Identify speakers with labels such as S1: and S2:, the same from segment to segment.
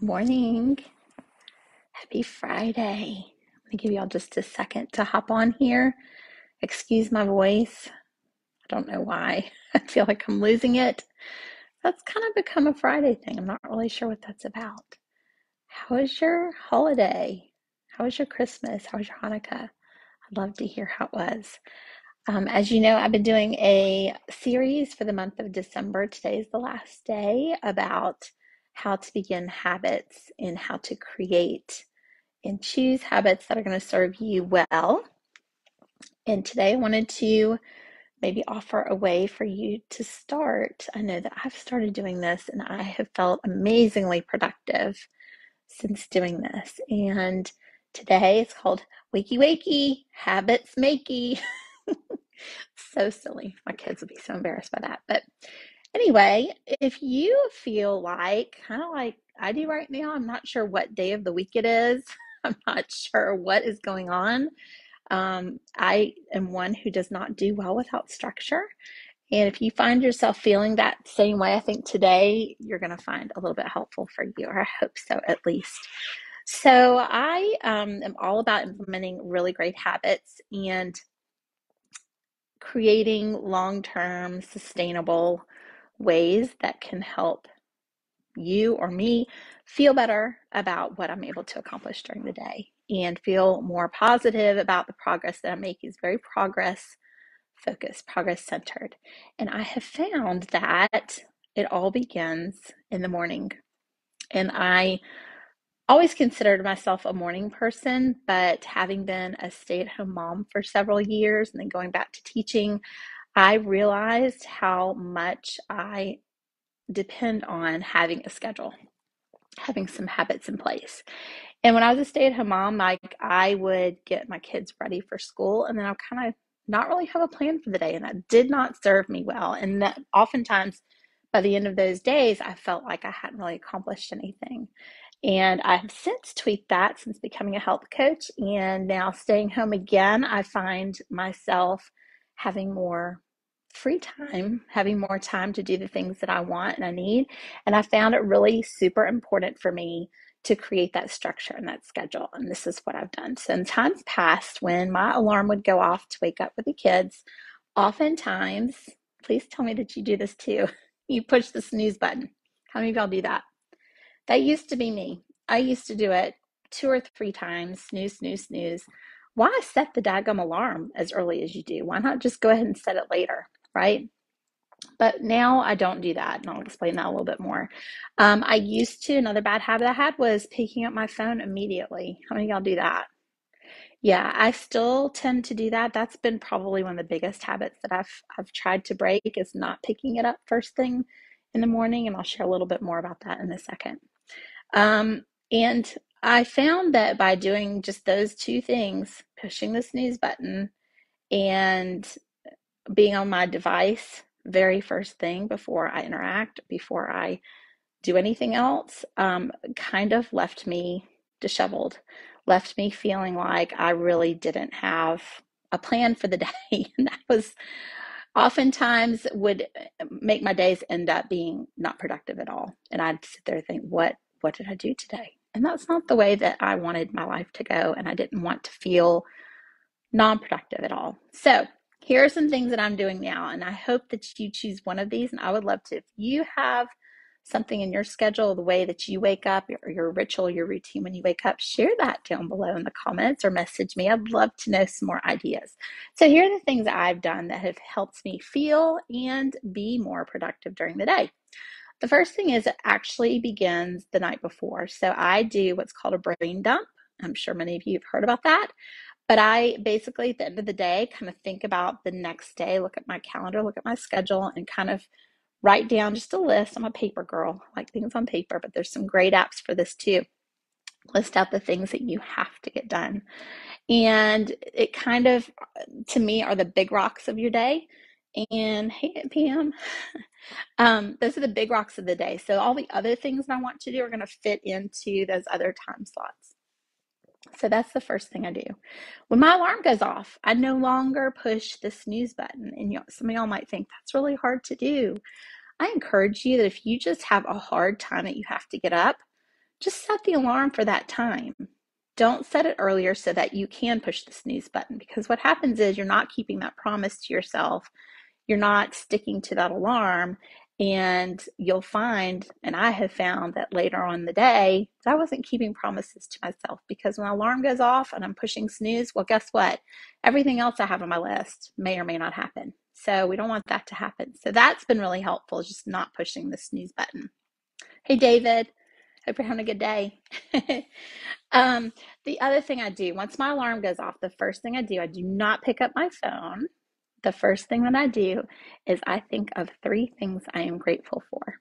S1: Morning. Happy Friday. I'm going to give y'all just a second to hop on here. Excuse my voice. I don't know why. I feel like I'm losing it. That's kind of become a Friday thing. I'm not really sure what that's about. How was your holiday? How was your Christmas? How was your Hanukkah? I'd love to hear how it was. As you know, I've been doing a series for the month of December. Today is the last day about how to begin habits and how to create and choose habits that are going to serve you well. And today I wanted to maybe offer a way for you to start. I know that I've started doing this and I have felt amazingly productive since doing this. And today it's called Wakey Habits Make-y. So silly. My kids will be so embarrassed by that. But anyway, if you feel like, kind of like I do right now, I'm not sure what day of the week it is. I'm not sure what is going on. I am one who does not do well without structure. And if you find yourself feeling that same way, I think today you're going to find a little bit helpful for you, or I hope so at least. So I am all about implementing really great habits and creating long-term sustainable ways that can help you or me feel better about what I'm able to accomplish during the day and feel more positive about the progress that I'm making. Is very progress focused, progress centered. And I have found that it all begins in the morning. And I always considered myself a morning person, but having been a stay-at-home mom for several years and then going back to teaching, I realized how much I depend on having a schedule, having some habits in place. And when I was a stay-at-home mom, like I would get my kids ready for school and then I'll kind of not really have a plan for the day. And that did not serve me well. And that oftentimes by the end of those days, I felt like I hadn't really accomplished anything. And I have since tweaked that since becoming a health coach. And now staying home again, I find myself having more free time, having more time to do the things that I want and I need. And I found it really super important for me to create that structure and that schedule. And this is what I've done. So in times past, when my alarm would go off to wake up with the kids, oftentimes, please tell me that you do this too. You push the snooze button. How many of y'all do that? That used to be me. I used to do it 2 or 3 times, snooze, snooze, snooze. Why set the daggum alarm as early as you do? Why not just go ahead and set it later, right? But now I don't do that, and I'll explain that a little bit more. I used to, another bad habit I had was picking up my phone immediately. How many of y'all do that? Yeah, I still tend to do that. That's been probably one of the biggest habits that I've tried to break is not picking it up first thing in the morning, and I'll share a little bit more about that in a second. And I found that by doing just those two things, pushing the snooze button and being on my device very first thing before I interact, before I do anything else, kind of left me disheveled, left me feeling like I really didn't have a plan for the day. And that was oftentimes would make my days end up being not productive at all. And I'd sit there and think, what did I do today? And that's not the way that I wanted my life to go. And I didn't want to feel non-productive at all. So here are some things that I'm doing now, and I hope that you choose one of these, and I would love to. If you have something in your schedule, the way that you wake up, or your ritual, your routine when you wake up, share that down below in the comments or message me. I'd love to know some more ideas. So here are the things that I've done that have helped me feel and be more productive during the day. The first thing is it actually begins the night before. So I do what's called a brain dump. I'm sure many of you have heard about that. But I basically, at the end of the day, kind of think about the next day, look at my calendar, look at my schedule, and kind of write down just a list. I'm a paper girl, I like things on paper, but there's some great apps for this too. List out the things that you have to get done. And it kind of, to me, are the big rocks of your day. And hey, Pam, those are the big rocks of the day. So all the other things that I want to do are going to fit into those other time slots. So that's the first thing I do. When my alarm goes off, I no longer push the snooze button. And some of y'all might think that's really hard to do. I encourage you that if you just have a hard time that you have to get up, just set the alarm for that time. Don't set it earlier so that you can push the snooze button, because what happens is you're not keeping that promise to yourself. You're not sticking to that alarm, and you'll find, and I have found, that later on in the day that I wasn't keeping promises to myself, because when the alarm goes off and I'm pushing snooze, well, guess what? Everything else I have on my list may or may not happen. So we don't want that to happen. So that's been really helpful, just not pushing the snooze button. Hey, David. Hope you're having a good day. um, the other thing I do, once my alarm goes off, the first thing I do not pick up my phone. The first thing that I do is I think of 3 things I am grateful for.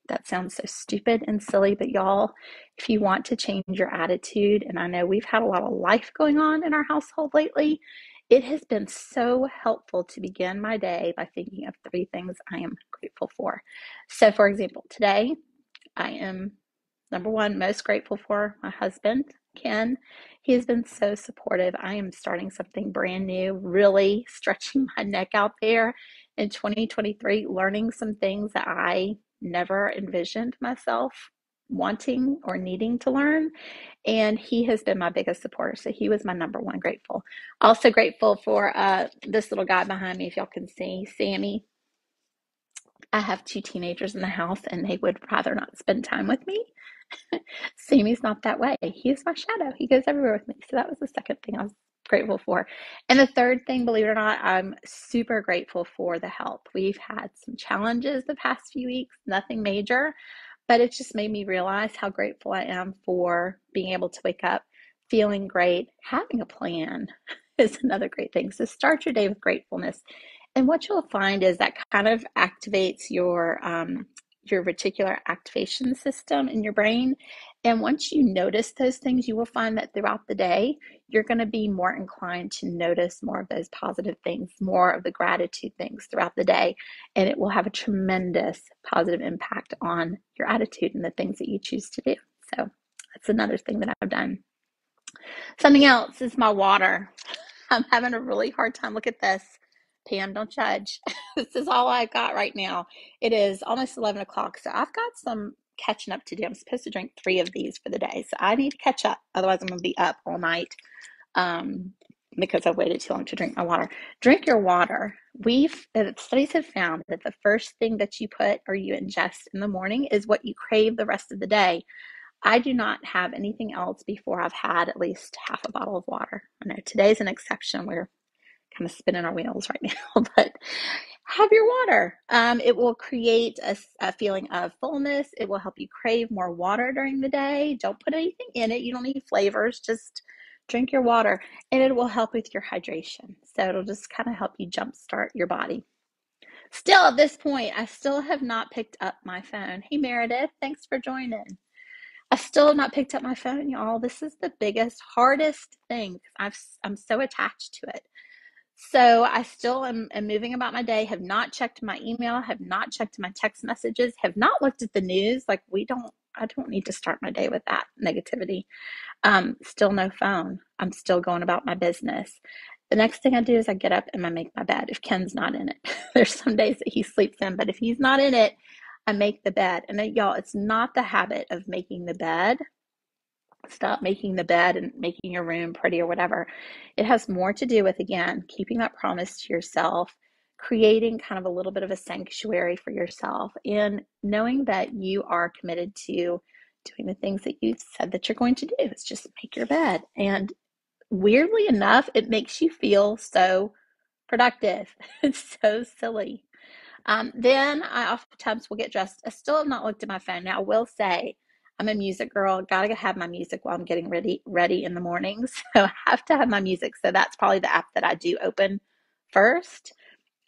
S1: That sounds so stupid and silly, but y'all, if you want to change your attitude, and I know we've had a lot of life going on in our household lately, it has been so helpful to begin my day by thinking of 3 things I am grateful for. So, for example, today I am, number one, most grateful for my husband, Ken. He has been so supportive. I am starting something brand new, really stretching my neck out there in 2023, learning some things that I never envisioned myself wanting or needing to learn. And he has been my biggest supporter. So he was my number one grateful. Also grateful for this little guy behind me, if y'all can see, Sammy. I have 2 teenagers in the house, and they would rather not spend time with me. Sammy's not that way. He's my shadow. He goes everywhere with me. So that was the second thing I was grateful for. And the third thing, believe it or not, I'm super grateful for the help. We've had some challenges the past few weeks, nothing major, but it just made me realize how grateful I am for being able to wake up feeling great. Having a plan is another great thing. So start your day with gratefulness. And what you'll find is that kind of activates your reticular activation system in your brain. And once you notice those things, you will find that throughout the day, you're going to be more inclined to notice more of those positive things, more of the gratitude things throughout the day. And it will have a tremendous positive impact on your attitude and the things that you choose to do. So that's another thing that I've done. Something else is my water. I'm having a really hard time. Look at this. Pam, don't judge. This is all I've got right now. It is almost 11 o'clock, so I've got some catching up to do. I'm supposed to drink 3 of these for the day, so I need to catch up. Otherwise, I'm going to be up all night because I've waited too long to drink my water. Drink your water. Studies have found that the first thing that you put or you ingest in the morning is what you crave the rest of the day. I do not have anything else before I've had at least half a bottle of water. I know today's an exception. We're kind of spinning our wheels right now, but have your water. It will create a feeling of fullness. It will help you crave more water during the day. Don't put anything in it. You don't need flavors. Just drink your water, and it will help with your hydration. So it'll just kind of help you jumpstart your body. Still, at this point, I still have not picked up my phone. Hey, Meredith, thanks for joining. I still have not picked up my phone, y'all. This is the biggest, hardest thing. I'm so attached to it. So I still am moving about my day, have not checked my email, have not checked my text messages, have not looked at the news. Like I don't need to start my day with that negativity. Still no phone. I'm still going about my business. The next thing I do is I get up and I make my bed if Ken's not in it. There's some days that he sleeps in, but if he's not in it, I make the bed. And y'all, it's not the habit of making the bed. Stop making the bed and making your room pretty or whatever. It has more to do with, again, keeping that promise to yourself, creating kind of a little bit of a sanctuary for yourself, and knowing that you are committed to doing the things that you said that you're going to do. It's just make your bed. And weirdly enough, it makes you feel so productive. It's so silly. Then I oftentimes will get dressed. I still have not looked at my phone. Now, I will say I'm a music girl. Gotta have my music while I'm getting ready in the mornings. So I have to have my music. So that's probably the app that I do open first.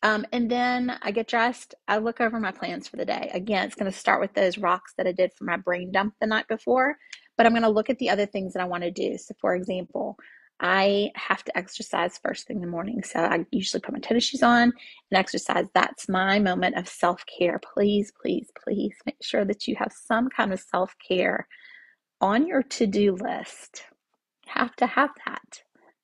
S1: And then I get dressed. I look over my plans for the day. Again, it's going to start with those rocks that I did for my brain dump the night before, but I'm going to look at the other things that I want to do. So, for example, I have to exercise first thing in the morning. So I usually put my tennis shoes on and exercise. That's my moment of self-care. Please, please, please make sure that you have some kind of self-care on your to-do list. You have to have that.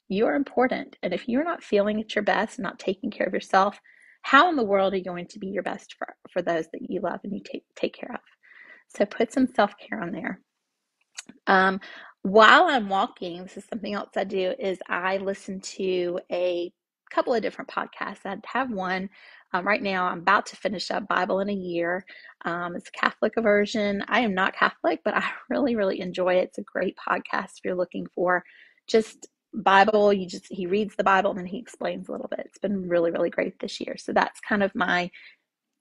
S1: You're important. And if you're not feeling at your best, not taking care of yourself, how in the world are you going to be your best for those that you love and you take care of? So put some self-care on there. Um, while I'm walking, this is something else I do, is I listen to a couple of different podcasts. I have one right now. I'm about to finish up Bible in a Year. It's a Catholic version. I am not Catholic, but I really, really enjoy it. It's a great podcast if you're looking for just Bible. He reads the Bible and then he explains a little bit. It's been really, really great this year. So that's kind of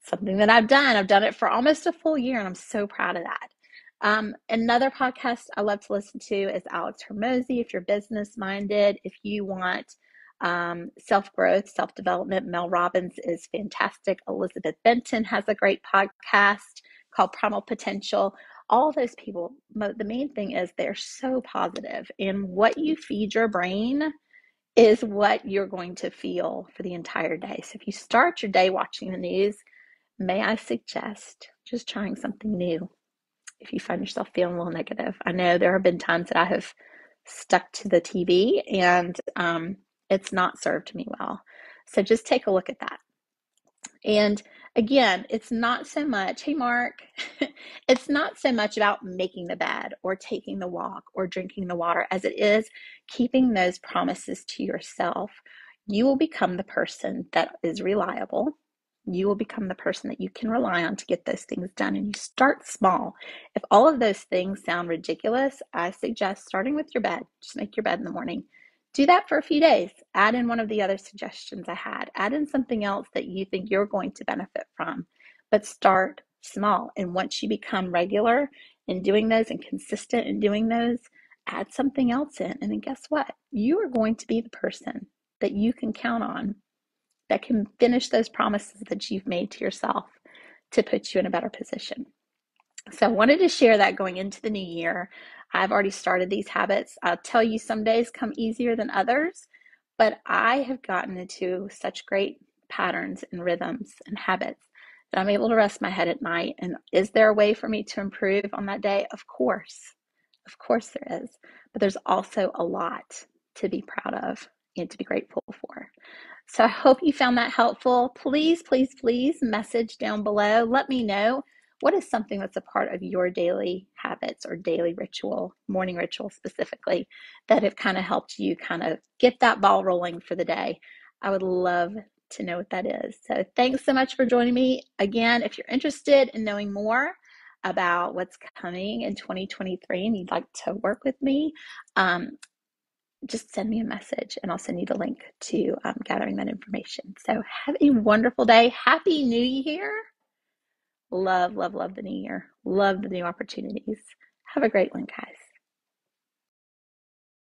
S1: something that I've done. I've done it for almost a full year, and I'm so proud of that. Another podcast I love to listen to is Alex Hermosi. If you're business minded, if you want self growth, self development, Mel Robbins is fantastic. Elizabeth Benton has a great podcast called Primal Potential. All those people, the main thing is they're so positive, and what you feed your brain is what you're going to feel for the entire day. So if you start your day watching the news, may I suggest just trying something new if you find yourself feeling a little negative. I know there have been times that I have stuck to the TV and it's not served me well. So just take a look at that. And again, it's not so much, hey, Mark, it's not so much about making the bed or taking the walk or drinking the water as it is keeping those promises to yourself. You will become the person that is reliable. You will become the person that you can rely on to get those things done. And you start small. If all of those things sound ridiculous, I suggest starting with your bed. Just make your bed in the morning. Do that for a few days. Add in one of the other suggestions I had. Add in something else that you think you're going to benefit from, but start small. And once you become regular in doing those and consistent in doing those, add something else in. And then guess what? You are going to be the person that you can count on that can finish those promises that you've made to yourself to put you in a better position. So I wanted to share that going into the new year. I've already started these habits. I'll tell you, some days come easier than others, but I have gotten into such great patterns and rhythms and habits that I'm able to rest my head at night. And is there a way for me to improve on that day? Of course. Of course there is. But there's also a lot to be proud of and to be grateful for. So I hope you found that helpful. Please, please, please message down below. Let me know what is something that's a part of your daily habits or daily ritual, morning ritual specifically, that have kind of helped you kind of get that ball rolling for the day. I would love to know what that is. So thanks so much for joining me. Again, if you're interested in knowing more about what's coming in 2023 and you'd like to work with me, just send me a message and I'll send you the link to gathering that information. So have a wonderful day. Happy New Year. Love, love, love the new year. Love the new opportunities. Have a great one, guys.